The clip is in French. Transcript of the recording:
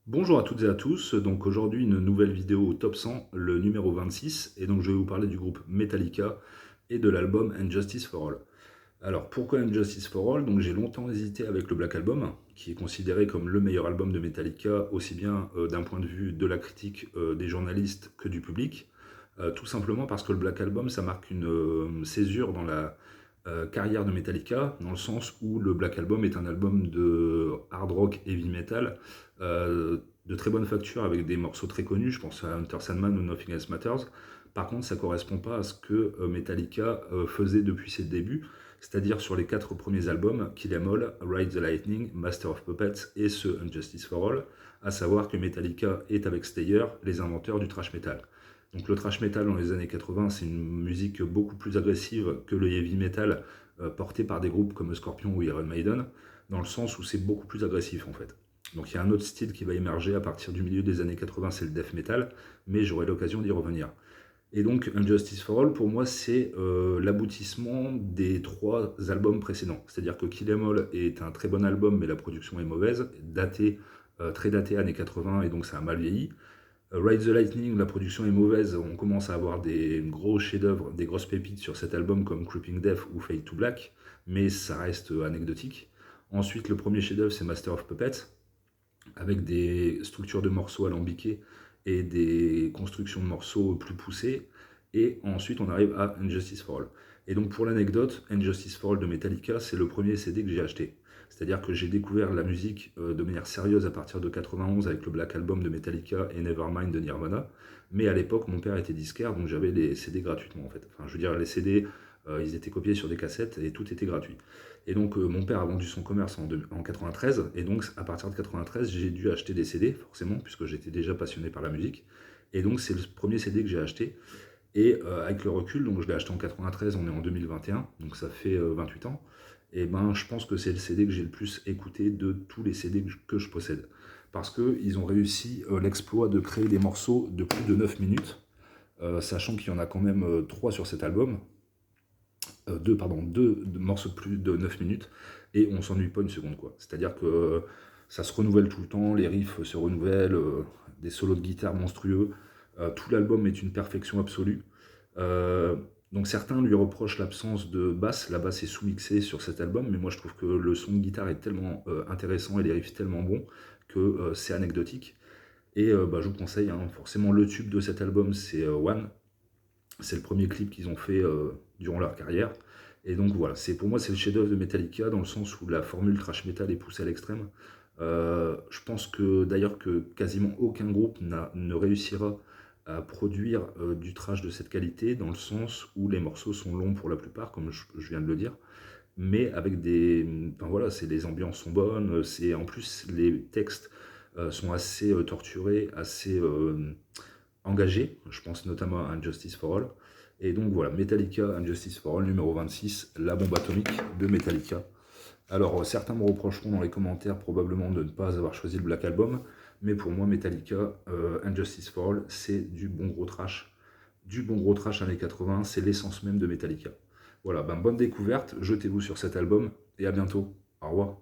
Bonjour à toutes et à tous, donc aujourd'hui une nouvelle vidéo au top 100, le numéro 26, et donc je vais vous parler du groupe Metallica et de l'album And Justice for All. Alors pourquoi And Justice for All? Donc j'ai longtemps hésité avec le Black Album, qui est considéré comme le meilleur album de Metallica, aussi bien d'un point de vue de la critique des journalistes que du public, tout simplement parce que le Black Album ça marque une césure dans la carrière de Metallica, dans le sens où le Black Album est un album de hard rock heavy metal de très bonne facture avec des morceaux très connus, je pense à Enter Sandman ou Nothing Else Matters. Par contre, ça ne correspond pas à ce que Metallica faisait depuis ses débuts, c'est-à-dire sur les 4 premiers albums, Kill 'Em All, Ride the Lightning, Master of Puppets et ce Unjustice for All, à savoir que Metallica est avec Slayer les inventeurs du thrash metal. Donc le thrash metal dans les années 80, c'est une musique beaucoup plus agressive que le heavy metal porté par des groupes comme Scorpion ou Iron Maiden, dans le sens où c'est beaucoup plus agressif en fait. Donc il y a un autre style qui va émerger à partir du milieu des années 80, c'est le death metal, mais j'aurai l'occasion d'y revenir. Et donc Unjustice for All, pour moi, c'est l'aboutissement des 3 albums précédents. C'est-à-dire que Kill 'Em All est un très bon album, mais la production est mauvaise, daté, très daté années 80, et donc ça a mal vieilli. Ride the Lightning, la production est mauvaise, on commence à avoir des gros chefs-d'œuvre, des grosses pépites sur cet album comme Creeping Death ou Fade to Black, mais ça reste anecdotique. Ensuite, le premier chef-d'œuvre, c'est Master of Puppets, avec des structures de morceaux alambiquées et des constructions de morceaux plus poussées. Et ensuite, on arrive à Injustice for All. Et donc, pour l'anecdote, Injustice for All de Metallica, c'est le premier CD que j'ai acheté. C'est-à-dire que j'ai découvert la musique de manière sérieuse à partir de 91 avec le Black Album de Metallica et Nevermind de Nirvana. Mais à l'époque, mon père était disquaire, donc j'avais les CD gratuitement en fait. Enfin, je veux dire, les CD, ils étaient copiés sur des cassettes et tout était gratuit. Et donc mon père a vendu son commerce en 93, et donc à partir de 93, j'ai dû acheter des CD, forcément, puisque j'étais déjà passionné par la musique. Et donc c'est le premier CD que j'ai acheté. Et avec le recul, donc je l'ai acheté en 93, on est en 2021, donc ça fait 28 ans. Et ben je pense que c'est le CD que j'ai le plus écouté de tous les CD que je possède. Parce qu'ils ont réussi l'exploit de créer des morceaux de plus de 9 minutes, sachant qu'il y en a quand même 3 sur cet album, deux morceaux de plus de 9 minutes, et on s'ennuie pas une seconde, quoi. C'est-à-dire que ça se renouvelle tout le temps, les riffs se renouvellent, des solos de guitare monstrueux, tout l'album est une perfection absolue. Euh, donc certains lui reprochent l'absence de basse, la basse est sous-mixée sur cet album, mais moi je trouve que le son de guitare est tellement intéressant et les riffs tellement bons que c'est anecdotique. Et bah, je vous conseille, hein, forcément le tube de cet album c'est One, c'est le premier clip qu'ils ont fait durant leur carrière. Et donc voilà, pour moi c'est le chef-d'œuvre de Metallica dans le sens où la formule thrash metal est poussée à l'extrême. Je pense que d'ailleurs que quasiment aucun groupe ne réussira à produire du thrash de cette qualité, dans le sens où les morceaux sont longs pour la plupart, comme je viens de le dire, mais avec des, enfin voilà, les ambiances sont bonnes, c'est en plus les textes sont assez torturés, assez engagés. Je pense notamment à Injustice for All. Et donc voilà, Metallica, Injustice for All, numéro 26, la bombe atomique de Metallica. Alors certains me reprocheront dans les commentaires probablement de ne pas avoir choisi le Black Album, mais pour moi Metallica, Injustice for All, c'est du bon gros trash. Du bon gros trash années 80, c'est l'essence même de Metallica. Voilà, ben, bonne découverte, jetez-vous sur cet album, et à bientôt. Au revoir.